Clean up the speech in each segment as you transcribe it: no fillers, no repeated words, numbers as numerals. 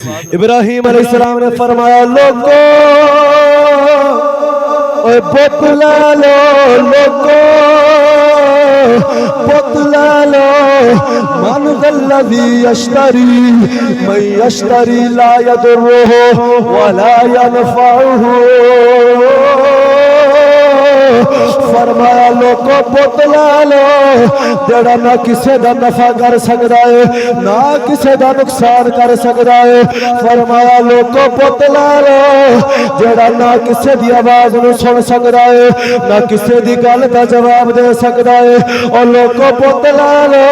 ابراہیم علیہ السلام نے فرمایا لوگو اوے بتلا لو لوگو بتلا لو من الذی یشتری من یشتری لا یضرہ ولا ینفعہ فرمایا لوگو بتلا لو جڑا نہ کسے دا نفع کر سکدا ہے نہ کسے دا نقصان کر سکدا ہے فرمایا لوگو بتلا لو جڑا نہ کسے دی آواز نو سن سکدا ہے نہ کسے دی گل دا جواب دے سکدا ہے اور لوگو بتلا لو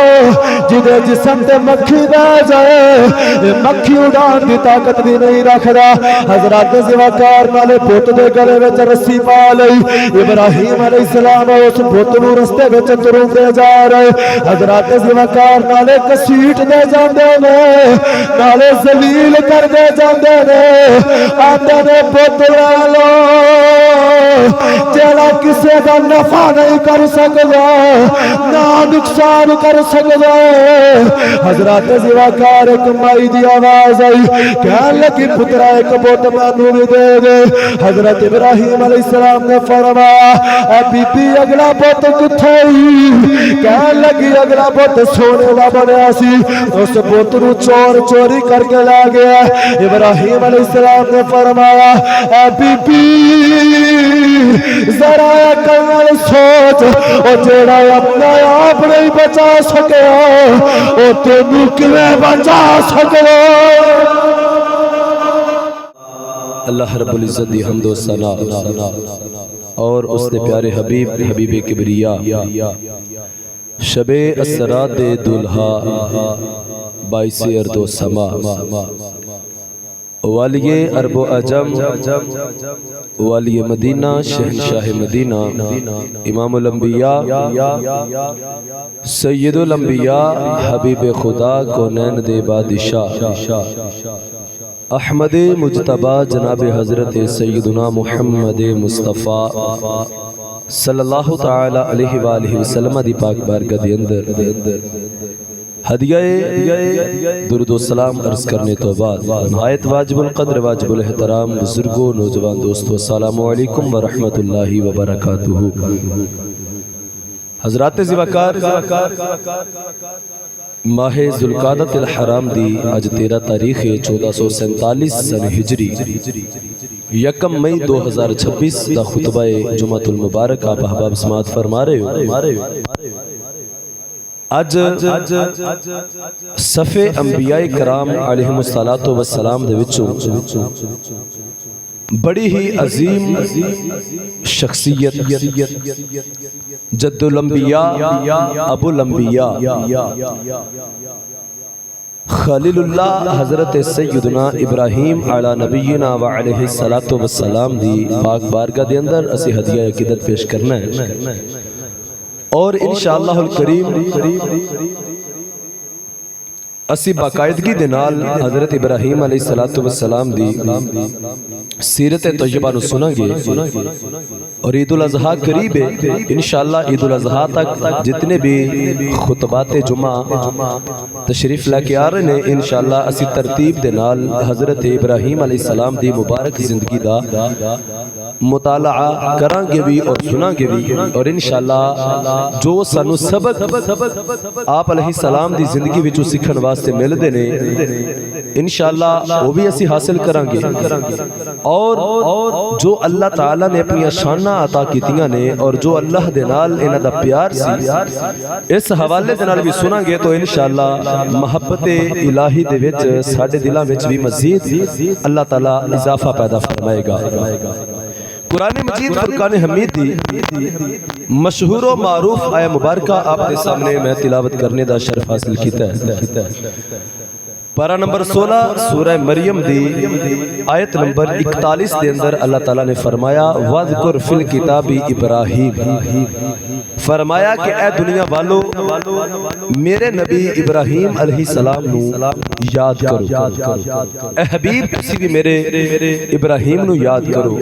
جدے جسم تے مکھی دا جائے مکھی اڑان دی طاقت بھی نہیں رکھدا حضرات زواکار نالے بت دے گلے وچ رسی پا لئی ابراہیم علیہ السلام اس بت نو رستے وچ تروں دے جا رہے حضرات زواکار نالے کسیٹ دے جاندے نے نالے ذلیل کر دے جاندے نے آندے نے بت لا لو جڑا کسے دا نفع نہیں کر سکدا نہ نقصان کر سکدا حضرات زواکار ایک مائی دی آواز آئی کہنے لگی پترا ایک بت مینوں بھی دے دے حضرت ابراہیم علیہ السلام نے فرمایا اے بی بی اگلا بت کتھے کہنے لگی اگلا بت سونے دا بنیا سی اس بت نو چور چوری کر کے لا گیا ابراہیم علیہ السلام نے فرمایا اے بی بی ذرا کل سوچ او جیڑا اپنا آپ نہیں بچا سکیا او تینوں کیویں بچا سکے اللہ رب العزت دی حمد و ثنا اور اس نے پیارے حبیب حبیب کبریا شب اسرا دے دلہا باعث ارد و سما والی عرب و عجم والی مدینہ شہنشاہ مدینہ امام الانبیاء سید الانبیاء حبیب خدا کونین دے بادشاہ احمد مجتبہ جناب حضرت سیدنا محمد مصطفیٰ صلی اللہ تعالی علیہ وآلہ وسلم دی پاک بارگاہ دی اندر ہدیہ درود و سلام عرض کرنے تو بعد نہایت واجب القدر واجب الاحترام بزرگوں نوجوان دوستو السلام علیکم ورحمت اللہ وبرکاتہ حضرات زواکار ماہ ذوالقعدۃ الحرام دی اج 13 تاریخ 1447 سن ہجری یکم مئی 2026 دا خطبہ جمعۃ المبارک آپ احباب سماعت فرما رہے ہو اج صفِ انبیاء کرام علیہم السلام دے وچوں بڑی ہی عظیم شخصیت جد الانبیاء ابو الانبیاء خلیل اللہ حضرت سیدنا ابراہیم علی نبینا وعلیہ السلام دی پاک بارگاہ دے اندر اسی ہدیہ عقیدت پیش کرنا ہے اور انشاءاللہ الکریم اسی باقاعدگی دے نال حضرت ابراہیم علیہ السلام دی سیرت طیبہ نو سنیں گے اور عید الاضحیٰ قریب ہے انشاءاللہ عید الاضحیٰ تک جتنے بھی خطبات جمعہ تشریف لے کے آ رہے ہیں انشاءاللہ اسی ترتیب دے نال حضرت ابراہیم علیہ السلام دی مبارک زندگی دا مطالعہ کران گے بھی اور سنان گے بھی اور انشاءاللہ جو سانو سبق آپ علیہ السلام دی زندگی وچوں سکھن واسطے مل دینے انشاءاللہ وہ بھی اسی حاصل کران گے اور جو اللہ تعالیٰ نے اپنی شانہ عطا کیتیاں نے اور جو اللہ دے نال انہاں دا پیار سی اس حوالے دے نال بھی سنان گے تو انشاءاللہ محبت الہی دے وچ ساڈے دلاں وچ بھی مزید اللہ تعالیٰ اضافہ پیدا فرمائے گا قرآن مجید فرقان حمید دی مشہور و معروف آیہ مبارکہ آپ کے سامنے میں تلاوت کرنے دا شرف حاصل کیتا ہے پارہ نمبر 16 سورہ مریم دی آیت نمبر 41 دے اندر اللہ تعالیٰ نے فرمایا وَذْكُرْ فِي الْكِتَابِ إِبْرَاهِيمَ فرمایا کہ اے دنیا والو میرے نبی ابراہیم علیہ السلام نو یاد کرو اے حبیب کسی بھی میرے ابراہیم نو یاد کرو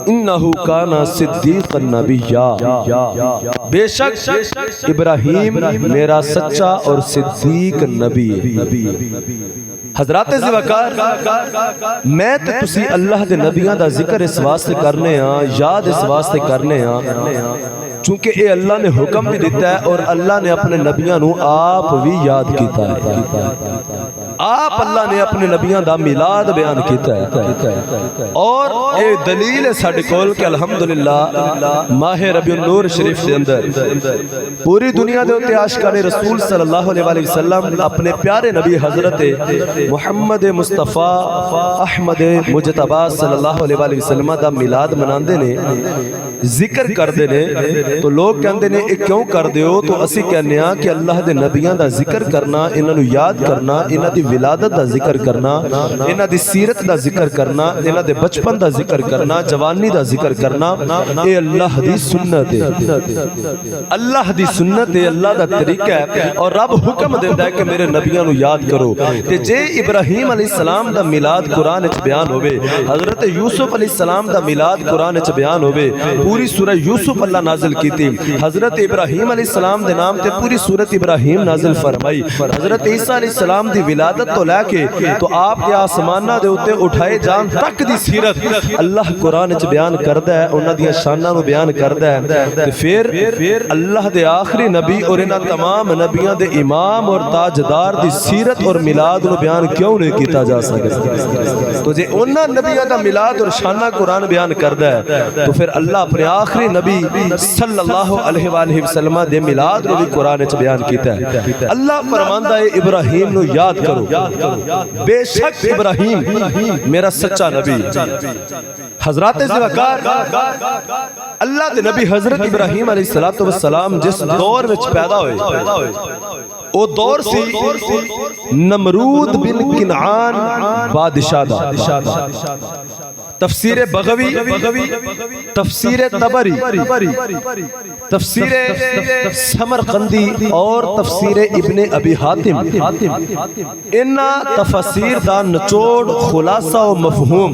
انہو کانا صدیق النبیہ بے شک ابراہیم میرا سچا اور صدیق نبی ہے حضرات ذوقار میں تے تسی اللہ دے نبیاں دا ذکر اس واسطے کرنے ہاں، یاد اس واسطے کرنے ہاں چونکہ اے اللہ نے حکم بھی دیتا ہے اور اللہ نے اپنے نبیاں نو آپ بھی یاد کیتا ہے۔ آپ اللہ نے اپنے نبیاں دا میلاد بیان کیتا ہے اور اے دلیل ہے ساڈے کول کہ الحمدللہ ماہ ربیع النور شریف دے اندر پوری دنیا دے اوتے عاشقان رسول صلی اللہ علیہ وسلم اپنے پیارے نبی حضرت محمد مصطفیٰ احمد مجتبی صلی اللہ علیہ وسلم دا میلاد مناندے نے، ذکر کردے نے۔ تو لوگ کہندے نے اے کیوں کر دیو؟ تو اسی کہنے ہاں کہ اللہ دے نبیاں دا ذکر کرنا، انہاں نو یاد کرنا، انہاں دی ولادت دا ذکر کرنا، انہاں دی سیرت دا ذکر کرنا، انہاں دے بچپن دا ذکر کرنا، جوانی دا ذکر کرنا، اے اللہ دی سنت ہے، اللہ دی سنت ہے، اللہ دا طریقہ ہے۔ اور رب حکم دیندا ہے کہ میرے نبیاں نو یاد کرو۔ تے جے ابراہیم علیہ السلام دا میلاد قرآن وچ بیان ہوئے، حضرت یوسف علیہ السلام دا میلاد قرآن وچ بیان ہوئے، پوری سورہ یوسف اللہ نازل کیتی، حضرت ابراہیم علیہ السلام دے نام تے پوری سورت ابراہیم نازل فرمائی، حضرت عیسیٰ علیہ السلام دی ولادت تو لے کے تو آپ کے آسمانہ دے اوتے اٹھائے جان تک دی سیرت اللہ قرآن وچ بیان کردا ہے، انہاں دی شاناں نو بیان کردا ہے۔ تے پھر اللہ دے آخری نبی اور انہاں تمام نبیاں دے امام اور تاجدار دی سیرت اور میلاد نو بیان کیوں نہیں کیتا جا سکتا؟ تو جے انہاں نبیاں دا میلاد اور شانہ قرآن بیان کردا ہے تو پھر اللہ اپنے آخری نبی صلی اللہ علیہ وآلہ وسلم دے میلاد نو بھی قرآن وچ بیان کیتا ہے۔ اللہ فرماندا ہے ابراہیم نو یاد کرو، بے شک ابراہیم میرا سچا نبی۔ حضرات ذوقار اللہ دے نبی حضرت ابراہیم علیہ السلام جس دور وچ پیدا ہوئے او دور سی نمرود بن کنعان بادشاہ دا۔ تفسیر بغوی، تفسیر طبری، تفسیر سمرقندی اور تفسیر ابن ابی حاتم، انہاں تفسیر دا نچوڑ خلاصہ و مفہوم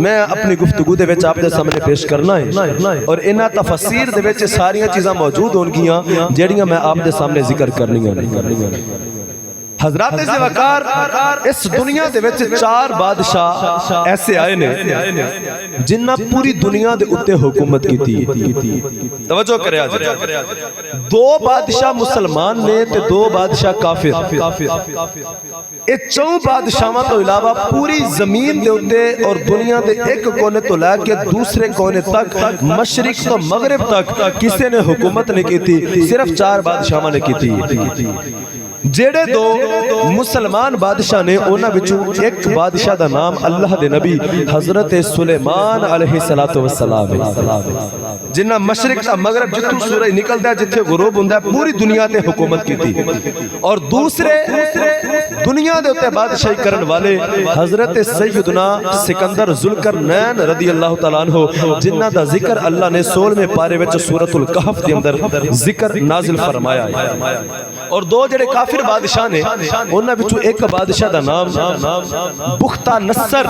میں اپنی گفتگو دے وچ آپ دے سامنے پیش کرنا ہے، اور انہاں تفسیر دے وچ ساریاں چیزاں موجود ہون گیاں جیڑیاں میں آپ دے سامنے ذکر کرنی ہیں۔ حضرات ذوقار اس دنیا دے وچ 4 بادشاہ ایسے آئے نے جنہاں پوری دنیا دے اتے حکومت کیتی۔ توجہ کرے آج، 2 بادشاہ مسلمان نے تے 2 بادشاہ کافر۔ اے 4 بادشاہاں تو علاوہ پوری زمین دے اتے اور دنیا دے ایک کونے تو لے کے دوسرے کونے تک، مشرق تو مغرب تک کسی نے حکومت نہیں کیتی، صرف 4 بادشاہاں نے کیتی۔ جیڑے 2 مسلمان بادشاہ نے انہاں وچوں ایک بادشاہ دا نام اللہ دے نبی حضرت سلیمان علیہ السلام ہے، جنہاں مشرق تا مغرب جتوں سورج نکلدا ہے جتھے غروب ہوندا ہے پوری دنیا تے حکومت کیتی۔ اور دوسرے دنیا دے اوتے بادشاہی کرن والے حضرت سیدنا سکندر ذوالقرنین رضی اللہ تعالیٰ عنہ، جنہاں دا ذکر اللہ نے 16ویں پارے وچ سورۃ الکہف دے اندر ذکر نازل فرمایا ہے۔ اور 2 جڑے کافر بادشاہ نے انہاں وچوں ایک بادشاہ دا نام بختہ نصر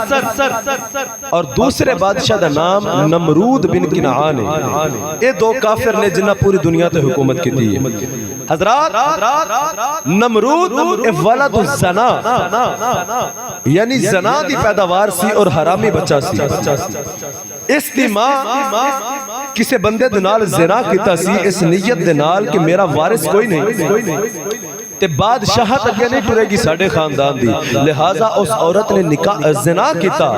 اور دوسرے بادشاہ دا نام نمرود بن کنعان ہے۔ یہ 2 کافر نے جنہاں پوری دنیا تے حکومت کی تھی۔ حضرات نمرود ولد الزنا یعنی زنا دی پیداوار سی اور حرامی بچہ سی۔ اس دی ماں کسے بندے دے نال زنا کیتا سی اس نیت دے نال کہ میرا وارث کوئی نہیں تے بادشاہت اگے نہیں ٹرے گی ساڑھے خاندان دی، لہٰذا اس عورت نے زنا کیتا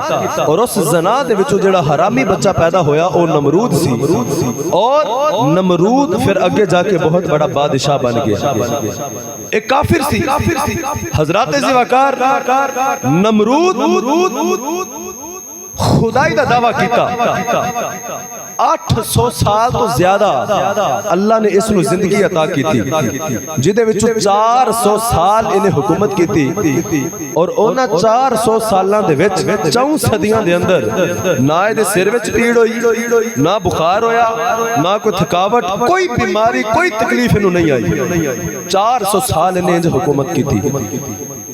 اور اس زنا دے وچوں جڑا حرامی بچہ پیدا ہویا او نمرود سی، اور نمرود پھر اگے جا کے بہت بڑا بادشاہ بن گیا۔ ایک کافر سی۔ حضرات ذوقار نمرود خدائی دا دعویٰ کیتا، 800 سال تو زیادہ اللہ نے اس نو زندگی عطا کی تھی، جدے وچوں 400 سال انہیں حکومت کی تھی، اور اونا 400 سالاں دے وچ 4 صدیاں دے اندر نہ دے سر وچ پیڑ ہوئی، نہ بخار ہویا، نہ کوئی تھکاوٹ، کوئی بیماری، کوئی تکلیف انہوں نہیں آئی۔ 400 سال انہیں حکومت کی تھی۔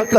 1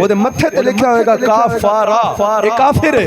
ਉਹਦੇ ਮੱਥੇ ਤੇ ਲਿਖਿਆ ਹੋਏਗਾ ਕਾਫਾਰਾ, ਇਹ ਕਾਫਿਰ ਹੈ।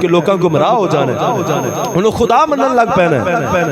ਕਿ ਲੋਕਾਂ ਗੁੰਮਰਾਹ ਹੋ ਜਾਣੇ, ਉਹਨੂੰ ਖੁਦਾ ਮੰਨਣ ਲੱਗ ਪੈਣਾ।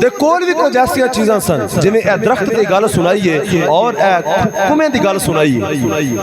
ਦੇ ਕੋਲ ਵੀ ਕੁਝ ਐਸੀਆਂ ਚੀਜ਼ਾਂ ਸਨ, ਜਿਵੇਂ ਇਹ ਦਰਖਤ ਦੀ ਗੱਲ ਸੁਣਾਈਏ ਔਰ ਇਹ ਕੁਮੇ ਦੀ ਗੱਲ ਸੁਣਾਈਏ,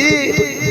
ਇਹ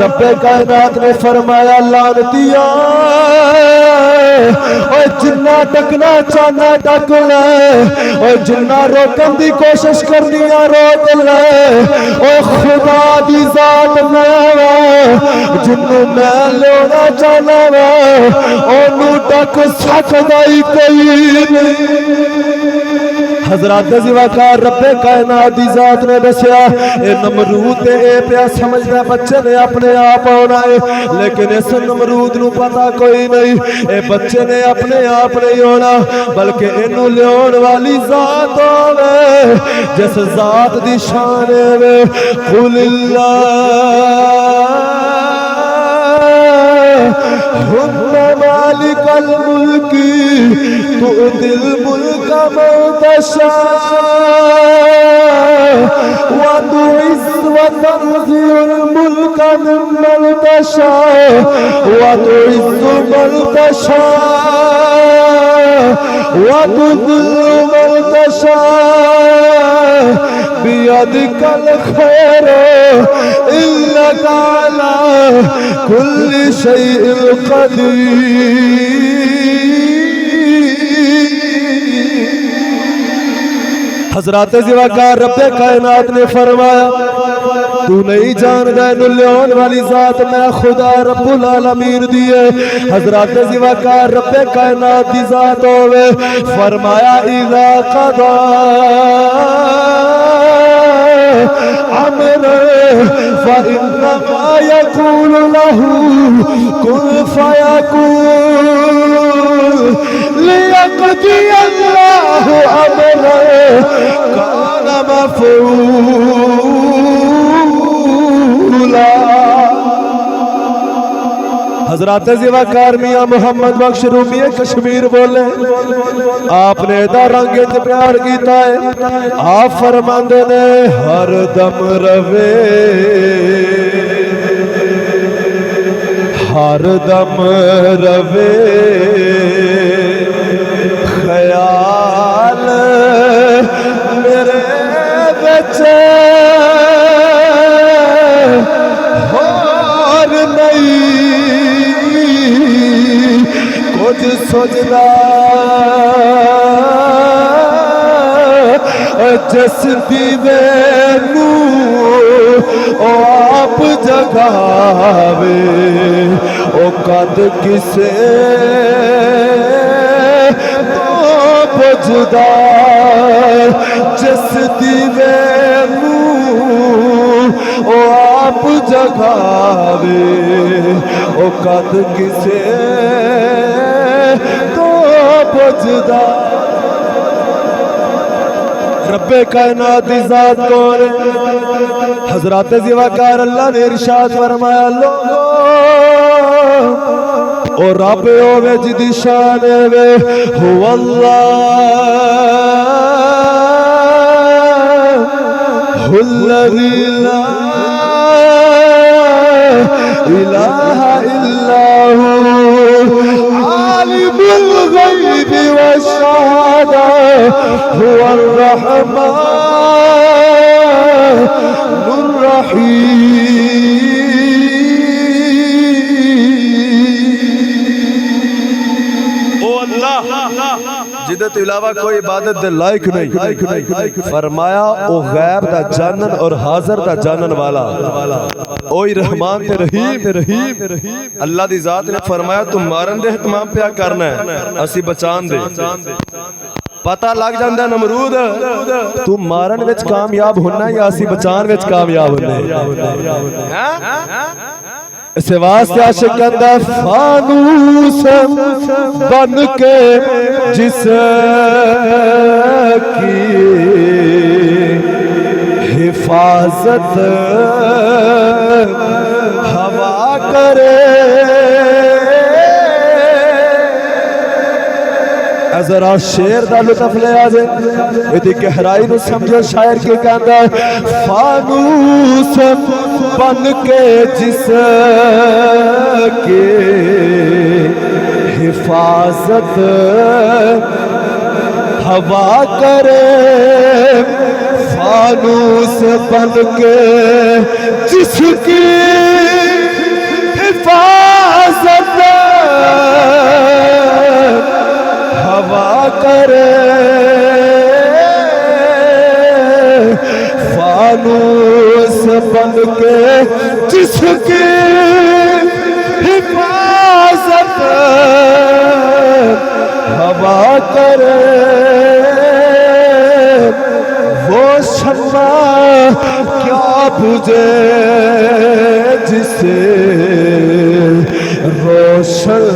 رب کائنات نے فرمایا لعنتیا اوے جنہ ڈکنا چاہنا ڈک لے اوے جنہ روکن دی کوشش کرنی روک لے اوے خدا دی ذات میں جنوں میں لینا چاہنا اونوں ڈک سکدا ہی کوئی نہیں حضرات زیوکار رب کائنات دی ذات نے دسیا اے نمرود تے اے پیا سمجھدا بچے نے اپنے آپ ہونا ہے لیکن اس نمرود نو پتا کوئی نہیں اے بچے نے اپنے آپ نہیں ہونا بلکہ اینو لیون والی ذات ہوے جس ذات دی شان ہے قل اللہم مالک الملک تؤتی الملک من تشاء وتعز وتنزع الملك ممن تشاء وتعز من تشاء وتذل من تشاء بيدك الخير إنك على كل شيء قدير حضرات زیوکار رب کائنات نے فرمایا تو نہیں جاندہ نلیون والی ذات میں خدا رب العالمین دیئے حضرات زیوکار رب کائنات دی ذات ہوئے فرمایا اذا قضا عمر فإنما يقول له كن فيكون ليقضي الله أمرا كان مفعولا حضرات زیوکار میاں محمد بخش رومی کشمیر بولے آپ نے دا رنگے تے پیار کیتا ہے آپ فرماندے نے ہر دم روے ہر دم روے خیال میرے بچے اور نہیں کچھ سوچنا جس دیوے نو او آپ جگاوے او قد کسے تو بجدا جس دیوے نو او آپ جگاوے او قد کسے تو بجدا رب کائنات دی ذات کون حضرات زیوکار اللہ نے ارشاد فرمایا لوگو او رب ہوئے جدی شان ہے هو اللہ الذی لا الہ الا هو عالم الغیب والشہادہ هو الرحمن الرحیم او اللہ جدت علاوہ کوئی عبادت دے لائق نہیں فرمایا او غیب دا جانن اور حاضر دا جانن والا اوہی رحمان تے رحیم اللہ دی ذات نے فرمایا تم مارن دے اہتمام پیا کرنا ہے اسی بچان دے پتہ لگ جاندہ نمرود تو مارن وچ کامیاب ہونا یا اسی بچان وچ کامیاب ہونا اس واسطے عاشق کہندا فانوس بن کے جس کی حفاظت ہوا کرے ذرا شیر دا لطف لے آجے ایدی گہرائی نو سمجھو شاعر کے کہندا فانوس بن کے جس کے حفاظت ہوا کرے فانوس بن کے جس کی ہوا کرے فانوس بن کے جس کی حفاظت ہوا کرے وہ شمع کیا بجھے جسے روشن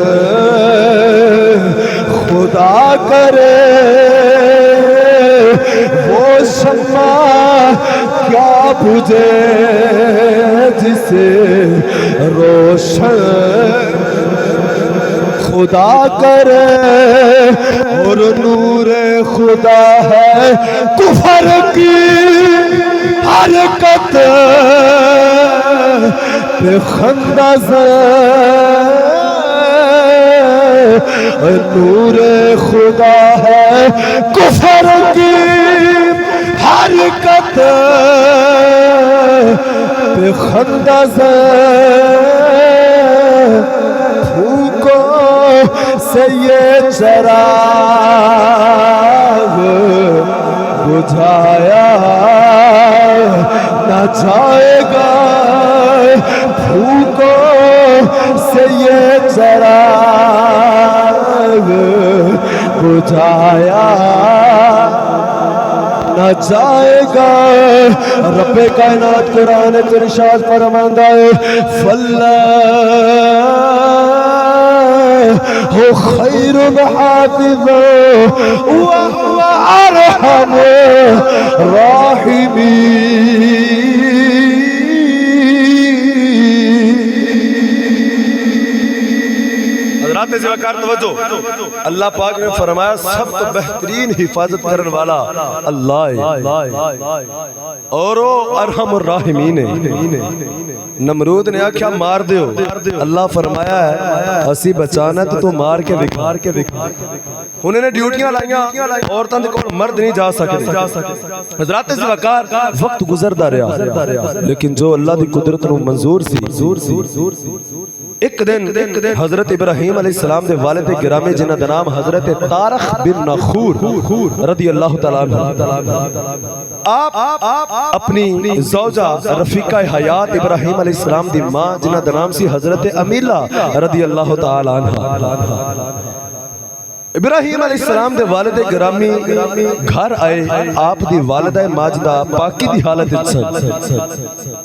خدا کرے وہ شمع کیا بجھے جسے روشن خدا کرے اور نور خدا ہے کفر کی حرکت پہ خندہ نور خدا ہے کفر کی حرکت پہ خندہ پھوکو سے یہ چراغ بجھایا نہ جائے گا پھوکو سے یہ چراغ بجھایا نہ جائے گا رب کائنات قرآن ارشاد فرماتا ہے فاللہ خیر حافظ وهو ارحم الراحمین اللہ پاک نے فرمایا سب تو بہترین حفاظت کرنے والا اللہ ہے اور وہ ارحم الراحمین ہے نمرود نے آکھیا مار دیو اللہ فرمایا ہے اسی بچانا تو مار کے بکھار انہیں نے ڈیوٹیاں لائیاں عورتاں دے کول مرد نہیں جا سکے حضرات زوکار وقت گزردا رہا لیکن جو اللہ دی قدرت نو منظور سی ایک دن حضرت ابراہیم علیہ السلام دے والد گرامی جنہ دا نام حضرت طارق بن نخور رضی اللہ تعالیٰ عنہ آپ اپنی زوجہ رفیقہ حیات ابراہیم علیہ السلام دی ماں جنہ دا نام سی حضرت امیلہ رضی اللہ تعالیٰ عنہ ابراہیم علیہ السلام دے والد گرامی گھر آئے آپ دی والدہ ماجدہ پاکی دی حالت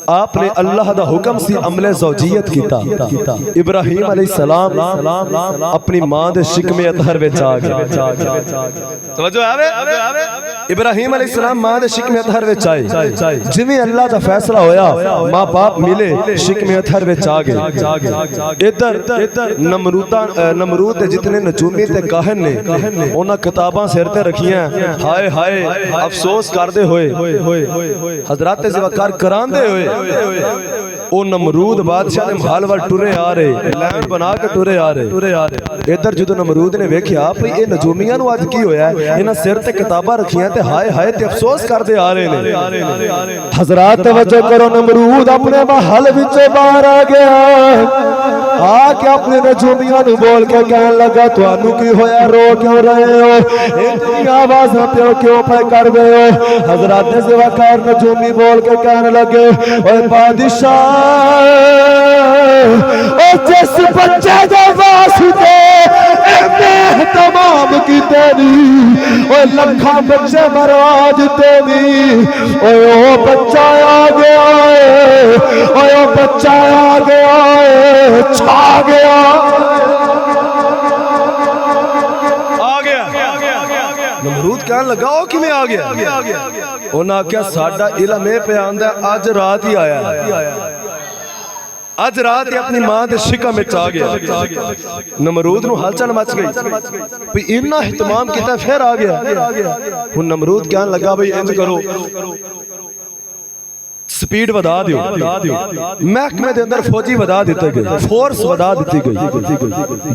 آپ نے اللہ دا حکم سی عمل زوجیت کیتا ابراہیم علیہ السلام اپنی ماں دے شکم اطہر وچ آ گئے توجہ آوے ابراہیم علیہ السلام ماں دے شکم اطہر وچ آئے جویں اللہ دا فیصلہ ہویا ماں باپ ملے شکم اطہر وچ آ گئے ادھر نمرود جتنے نجومی تے کاہن نے انہاں کتاباں سر تے رکھیاں ہائے ہائے افسوس کردے ہوئے حضرات زوکار کراندے ہوئے او نمرود بادشاہ دے محل ول ٹرے آ رہے لائن بنا کے ٹرے آ رہے ادھر جدو نمرود نے ویکھیا بھئی اے نجومیاں نو اج کی ہویا ہے انہاں سر تے کتاباں رکھیاں تے ہائے ہائے تے افسوس کردے آ رہے نے حضرات توجہ کرو نمرود اپنے محل وچوں باہر آ گیا آ کے اپنے نجومیاں نو بول کے کہن لگا تانوں کی ہویا رو کیوں رہے ہو اتنی آوازاں پیو کیوں پہ کر رہے ہو حضرات زوکار نجومی بول کے کہنے لگے اے بادشاہ او جس بچے دے واسطے تمام کی تیری اے لکھاں بچے مراد تیری اے او بچہ آ گیا اے او بچہ آ گیا چھا گیا نمرود کہنے لگا او کی میں آ گیا انہاں کیا ساڈا علم اے پہ آندا آج رات ہی آیا آج رات ہی اپنی ماں دے شکم وچ آ گیا نمرود نو ہلچل مچ گئی بھئی اتنا اہتمام کیتا پھر آ گیا ہن نمرود کہنے لگا بھئی انج کرو سپیڈ ودا دیو محکمے دے اندر فوجی ودا دیتے گئے فورس ودا دیتی گئی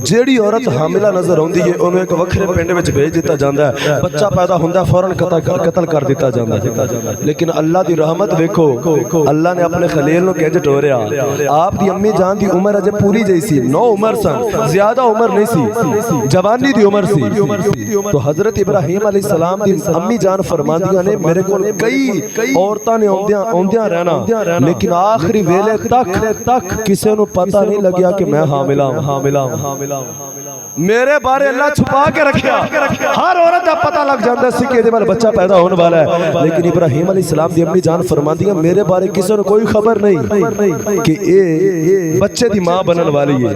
جیڑی عورت حاملہ نظر ہوندی ہے انہوں ایک وکھرے پنڈ وچ بھیج دیتا جاندا ہے بچہ پیدا ہوندا فوراً قتل کر دیتا جاندا ہے لیکن اللہ دی رحمت دیکھو اللہ نے اپنے خلیل نو کہج ٹوریا آپ دی امی جان دی عمر اجے پوری جئی سی 9 عمر سن زیادہ عمر نہیں سی جوانی دی عمر سی تو حضرت ابراہیم علیہ السلام دی امی جان فرماندیاں نے میرے کول کئی عورتاں نے اوندیاں رہنا لیکن آخری ویلے تک کسے نو پتہ نہیں لگیا کہ میں حاملہ ہوں میرے بارے اللہ چھپا کے رکھیا ہر عورت دا پتہ لگ جاندا سی کہ دے وال بچہ پیدا ہونے والا ہے لیکن ابراہیم علیہ السلام دی امی جان فرماندیاں میرے بارے کسے نو کوئی خبر نہیں کہ اے بچے دی ماں بنن والی ہے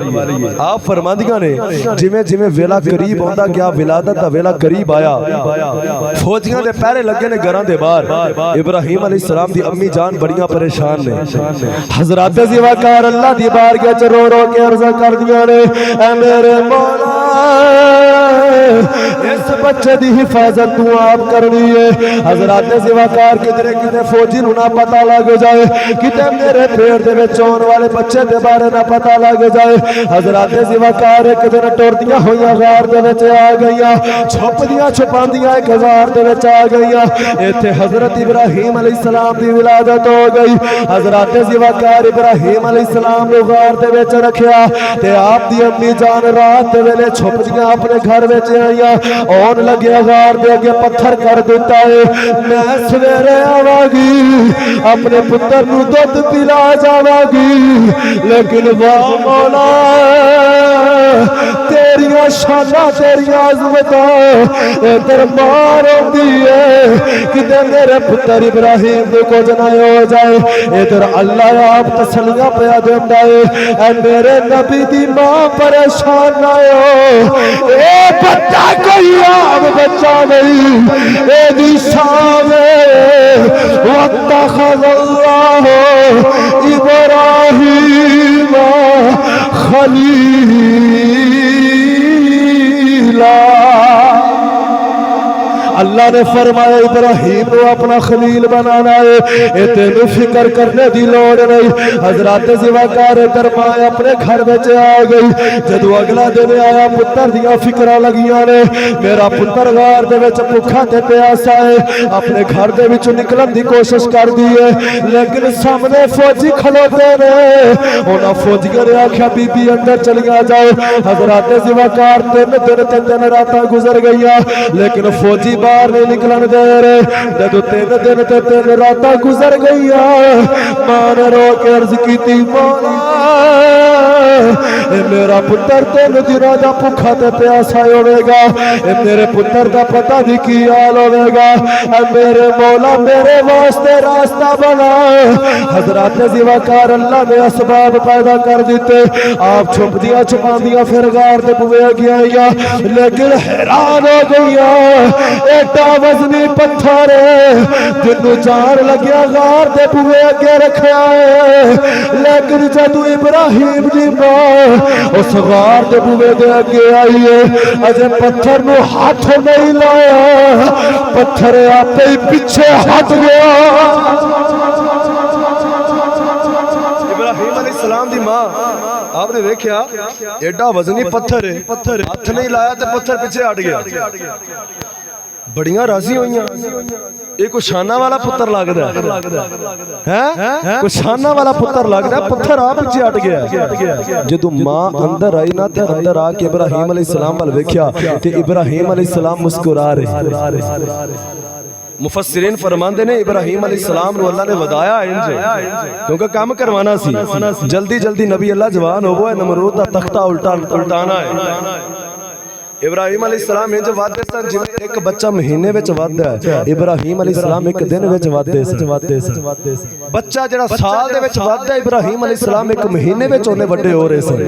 آپ فرماندیاں نے جویں ویلا قریب ہوندا گیا ولادت دا ویلا قریب آیا فوجیاں دے پہرے لگے نے گھراں دے باہر ابراہیم علیہ السلام دی امی جان بڑیاں پریشان نے حضرات زیواکار اللہ دی بارگاہ چ رو رو کے عرض کر دیاں نے اے میرے مولا اس بچے دی حفاظت تو آپ کرنی ہے حضرات زیواکار کدھر فوجی نو نہ پتہ لگ جائے کتے میرے پیٹ دے وچ آن والے بچے دے بارے نہ پتہ لگ جائے حضرات زیواکار ایک دن ٹردیاں ہویاں غار دے وچ آ گئیاں چھپدیاں چھپاندیاں ایک غار دے وچ آ گئیاں ایتھے حضرت ابراہیم علیہ السلام دی ولادت ہو گئی حضرات زیواکار ابراہیم علیہ السلام نو غار دے وچ رکھیا تے آپ دی امی جان رات دے ویلے چھپدیاں اپنے گھر وچ آئیاں اون لگیا غار دے اگے پتھر کر دیتا ہے میں سویرے آواں گی اپنے پتر نو دودھ پلا جاواں گی لیکن واہ مولا تیریاں شاناں تیریاں عظمتاں اے دربار ہوندی ہے کتے میرے پتر ابراہیم دے کچھ نہ ہو جائے ادھر اللہ آپ تسلیاں پیا دیندا ہے اے میرے نبی دی ماں پریشان نہ ہو اے بچہ کوئی عام بچہ نہیں اے دی شان واتخذ اللہ ابراہیم خلیلا اللہ نے فرمایا ابراہیم کو اپنا خلیل بنانا ہے اتنے فکر کرنے دی لوڑ نہیں حضرات زیواکار درمائے اپنے گھر بچ آ گئی جدو اگلا دن آیا پتر دیا فکرہ لگیاں نے میرا پتر غار دے وچ بھکھا تے پیاسا ہے اپنے گھر دے وچ نکلن دی کوشش کر دی ہے لیکن سامنے فوجی کھلوتے نے انہاں فوجیاں نے آکھیا بی بی اندر چلیاں جاؤ حضرات زیواکار 3 دن تے 3 راتاں گزر گئیاں لیکن فوجی باہر نہیں نکلن دے رہے جدو 3 دن تے 3 راتاں گزر گئیاں ماں نے رو کے عرض کیتی مولا اے میرا پتر 3 دنوں دا بھکھا تے پیاسا ہوے گا اے میرے پتر دا پتہ نہیں کی حال ہوے گا اے میرے مولا میرے واسطے راستہ بنا حضرات زیواکار اللہ نے اسباب پیدا کر دیتے آپ چھپدیاں چھپاندیاں پھر غار دے بوئے گیا لیکن حیران ہو گیا ایڈا وزنی پتھر جنوں جان لگیا غار دے بوئے اگے رکھیا ہے لیکن جدو ابراہیم دی ماں اس غار دے بوئے دے اگے آئی ہے اجے پتھر نو ہاتھ نہیں لایا پتھر آتے ہی پیچھے ہٹ گیا ابراہیم علیہ السلام دی ماں آپ نے دیکھیا ایڈا وزنی پتھر ہے ہاتھ نہیں لایا تے پتھر پیچھے ہٹ گیا بڑیاں راضی ہوئیاں یہ کوئی شانہ والا پتر لگدا ہے کوئی شانہ والا پتر لگدا ہے پتھر آپ پیچھے ہٹ گیا جدوں ماں اندر آئی نا تے اندر آ کے ابراہیم علیہ السلام ول ویکھیا تے ابراہیم علیہ السلام مسکرا رہے مفسرین فرماندے نے ابراہیم علیہ السلام نو اللہ نے ودایا انج کیونکہ کام کروانا سی جلدی جلدی نبی اللہ جوان ہو گئے نمرود دا تختہ الٹانا ہے ابراہیم علیہ السلام انج وعدے سن جویں ایک بچہ مہینے وچ وعدہ ہے ابراہیم علیہ السلام ایک دن وچ وعدے سن بچہ جڑا سال دے وچ وعدہ ہے ابراہیم علیہ السلام ایک مہینے وچ اونے بڑے ہو رہے سن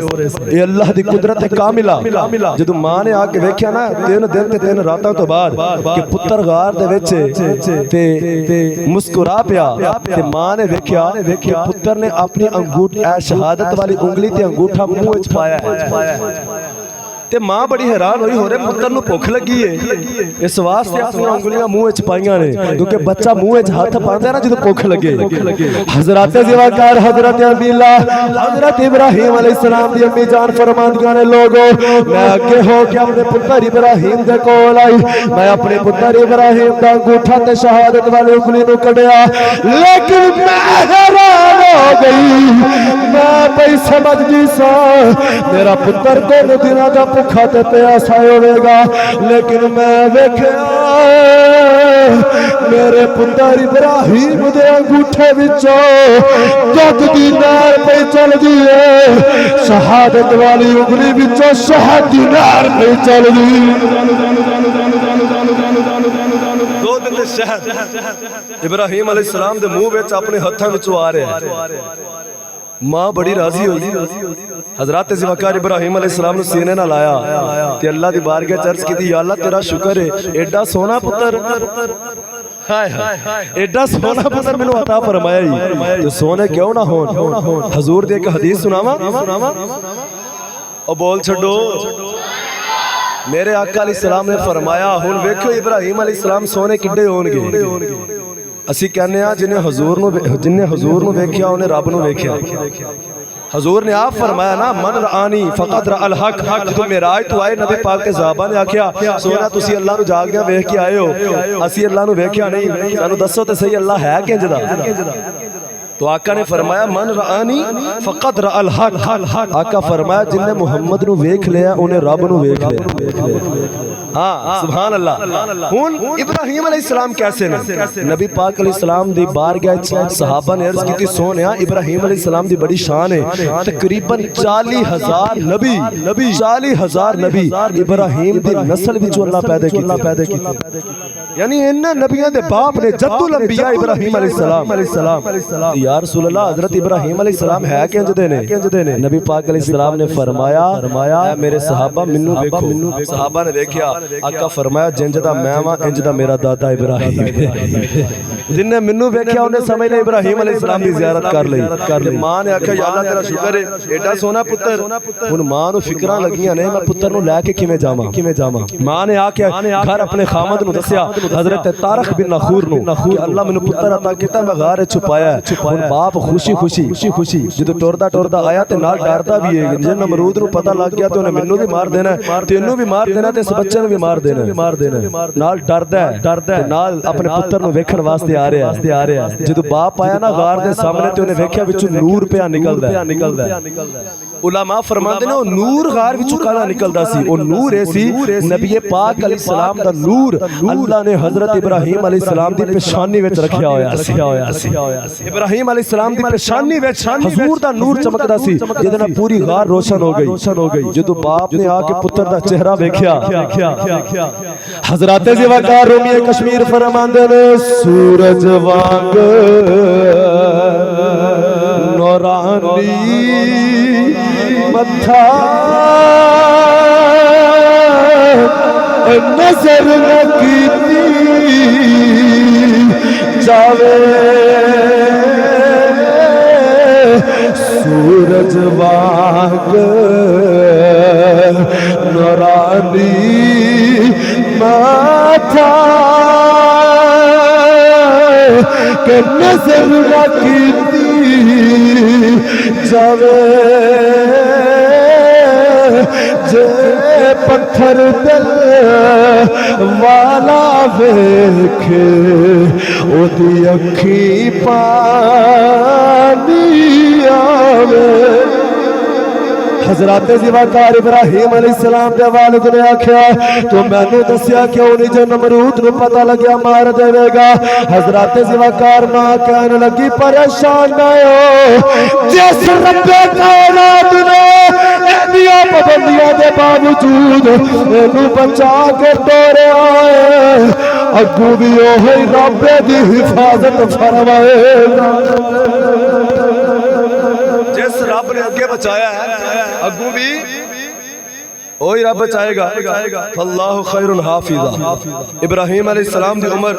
اے اللہ دی قدرت کاملہ جدوں ماں نے آ کے ویکھیا نا 3 دن تے 3 راتاں تو بعد کہ پتر غار دے وچ تے مسکرا پیا تے ماں نے ویکھیا کہ پتر نے اپنی انگوٹھ شہادت والی انگلی تے انگوٹھا منہ وچ پایا ہے تے ماں بڑی حیران ہوئی ہو رہے پتر نو بھوک لگی ہے اس واسطے اپنی انگلیاں منہ وچ پائیاں نے کیونکہ بچہ منہ وچ ہاتھ پاندا ہے نا جدوں بھوک لگے حضرت زیواکار حضرت عبداللہ حضرت ابراہیم علیہ السلام دی امی جان فرماندیاں نے لوگو میں اگے ہو کے اپنے پتر ابراہیم دے کول آئی میں اپنے پتر ابراہیم دا انگوٹھا تے شہادت والی انگلی نو کڈیا لیکن میں حیران ہو گئی میں پئی سمجھ گئی سا میرا پتر دو دنوں دا بھوکا تے پیاسا ہوے گا لیکن میں ویکھیا میرے پتر ابراہیم دے انگوٹھے وچوں دودھ دی نہر پئی چل دی ہے شہادت والی انگلی وچوں شہد دی نہر پئی چل دی دودھ تے شہد ابراہیم علیہ السلام دے منہ وچ اپنے ہتھاں وچوں آ رہا ہے ماں بڑی راضی ہوئی حضرت زیواکار ابراہیم علیہ السلام نے سینے نہ لایا تے اللہ دی بارگاہ چرچ کی دی یا اللہ تیرا شکر ہے ایڈا سونا پتر ایڈا سونا پتر میں نے عطا فرمایا ہی تو سونے کیوں نہ ہون حضور دے ایک حدیث سناواں اور بول چھڈو میرے آقا علیہ السلام نے فرمایا ہن ویکھو ابراہیم علیہ السلام سونے کڈے ہون گے اسی کہنے ہاں جنہیں حضور نو ویکھیا انہیں رب نو ویکھیا حضور نے آپ فرمایا نا من رآنی فقط رأى الحق جدو معراج تو آئے نبی پاک کے صحابہ نے آکھیا سونا تسی اللہ نو جاگدیاں ویکھ کے آئے ہو اسی اللہ نو ویکھیا نہیں سانو دسو تے صحیح اللہ ہے کنج دا تو آقا نے فرمایا من رآنی فقط رأى الحق آقا فرمایا جن نے محمد نو ویکھ لیا انہیں رب نو ویکھ لیا ہاں سبحان اللہ ہن ابراہیم علیہ السلام کیسے نے نبی پاک علیہ السلام دی بارگاہ صحابہ نے عرض کی تھی سونیا ابراہیم علیہ السلام دی بڑی شان ہے تقریباً 40,000 نبی 40,000 نبی ابراہیم دی نسل وچوں اللہ پیدا کیتا یعنی انہاں نبیاں دے باپ نے جد الانبیاء ابراہیم علیہ السلام یا رسول اللہ حضرت ابراہیم علیہ السلام ہے کنج دے نے نبی پاک علیہ السلام نے فرمایا اے میرے صحابہ منو دیکھو صحابہ نے دیکھیا آقا فرمایا جنج دا میں واں انج دا میرا دادا ابراہیم جن نے منو ویکھیا انہیں سمجھ لے ابراہیم علیہ السلام دی زیارت کر لئی ماں نے آکھیا یا اللہ تیرا شکر ہے ایڈا سونا پتر ہن ماں نو فکراں لگیاں نے میں پتر نو لے کے کیویں جاواں ماں نے آ کے گھر اپنے خامد نو دسیا حضرت طارق بن نخور نو کہ اللہ مینوں پتر عطا کیتا میں غار چھپایا ہے ہن باپ خوشی جدوں ٹردا آیا تے نال ڈردا بھی ہے جے نمرود نو پتہ لگ گیا تے انہیں مینوں بھی مار دینا ہے تینوں بھی مار دینا تے اس بچے نو بھی مار دینا نال ڈردا ہے نال اپنے پتر نو ویکھن واسطے آ رہا ہے جدوں باپ آیا نا غار دے سامنے تے انہیں ویکھیا وچوں نور پیا نکلدا ہے علماء فرماندے نے او نور غار وچوں کالا نکلدا سی او نور اے سی نبی پاک علیہ السلام دا نور اللہ نے حضرت ابراہیم علیہ السلام دی پیشانی وچ رکھیا ہویا سی ابراہیم علیہ السلام دی پیشانی وچ حضور دا نور چمکدا سی جدے نال پوری غار روشن ہو گئی جدوں باپ نے آ کے پتر دا چہرہ ویکھیا حضرت زیواکار رومی کشمیر فرماندے نے سورج وانگ نورانی متھا نظر نہ کیتی جاوے سورج وانگ نورانی ماتھا کہ نظر نہ کیتی جاوے جے پتھر دل والا ویکھے او دی اکھی پانی آوے حضرت زیواکار ابراہیم علیہ السلام دے والد نے آکھیا تو مینوں دسیا کیوں نہیں جو نمرود نو پتہ لگیا مار دے گا حضرت زیواکار ماں کہنے لگی پریشان نہ ہو جس رب کائنات نے انبیاء پابندیاں دے باوجود اینو بچا کے توڑے آئے اگوں بھی اوہی رب دی حفاظت فرمائے جس رب نے اگے بچایا ہے اگوں بھی وہی رب بچائے گا اللہ خیر حافظا ابراہیم علیہ السلام دی عمر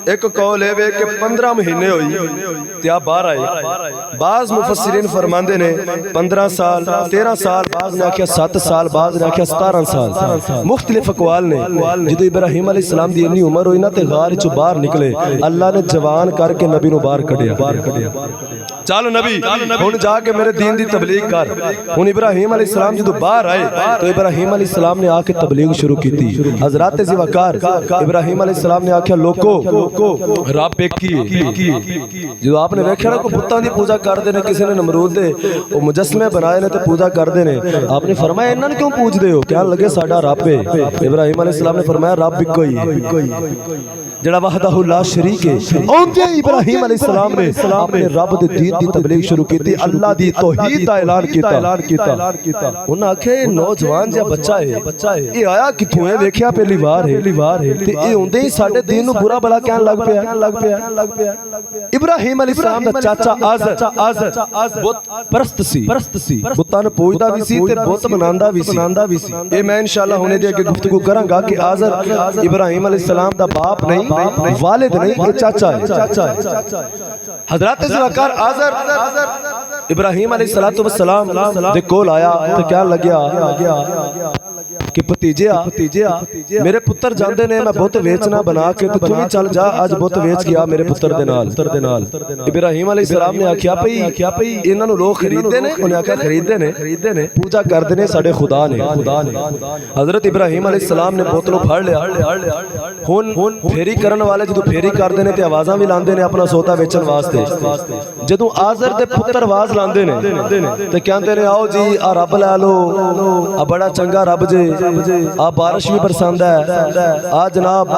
ایک قول ہے کہ 15 مہینے ہوئی تے آپ باہر آئے بعض مفسرین فرماندے نے 15 سال 13 سال بعض نے آکھیا 7 سال بعض نے آکھیا 17 سال مختلف اقوال نے جدو ابراہیم علیہ السلام دی اتنی عمر ہوئی نا تے غار چوں باہر نکلے اللہ نے جوان کر کے نبی نو باہر کڈیا چلو نبی ہن جا کے میرے دین دی تبلیغ کر ہن ابراہیم علیہ السلام جدو باہر آئے تو ابراہیم علیہ السلام نے آ کے تبلیغ شروع کی تھی حضرات ذوالقار ابراہیم علیہ السلام نے آکھیا لوکو رب ایک ہی جو آپ نے ویکھیا نا کو بتاں دی پوجا کردے نے کسی نے نمرود دے او مجسمے بنائے نے تے پوجا کردے نے آپ نے فرمایا انہاں کیوں پوجدے ہو کہن لگے ساڈا رب ہے ابراہیم علیہ السلام نے فرمایا رب ایک ہی ہے جڑا وحدہ لا شریک ہے اونتے ابراہیم علیہ السلام نے اپنے رب دے دین دی تبلیغ شروع کی تھی اللہ دی توحید دا اعلان کیتا انہاں آکھیا یہ نوجوان جا بچہ ہے یہ آیا کتھوں ہے ویکھیا پہلی بار ہے تے اے ہوندے ہی ساڈے دین نو برا بلا کہن لگ پیا ابراہیم علیہ السلام دا چاچا آزر بت پرست سی بتاں نوں پوجدا وی سی تے بت بناندا وی سی اے میں انشاءاللہ ہونے دے اگے گفتگو کراں گا کہ آزر ابراہیم علیہ السلام دا باپ نہیں والد نہیں یہ چاچا ہے حضرات ذوالقار آزر ابراہیم علیہ السلام دے کول آیا تو کیا لگیا کہ پتیجیا میرے پتر جاندے نے میں بہت ویچنا بنا کے تو تمہیں چل جا آج بہت ویچ گیا میرے پتر دے نال ابراہیم علیہ السلام نے آکھیا پئی انہاں نوں لوگ خریدے نے انہاں آکھیا خریدے نے پوجا کردے نے ساڈے خدا نے حضرت ابراہیم علیہ السلام نے بوتلوں پھڑ لیا ہن پھیری کرن والے جدوں پھیری کردے نے تے آوازاں وی لاندے نے اپنا سودا ویچن واسطے جدوں آزر دے پتر آواز لاندے نے تے کہندے نے آؤ جی آ رب لے لو آ بڑا چنگا رب جے آ بارش بھی برساندا ہے آ جناب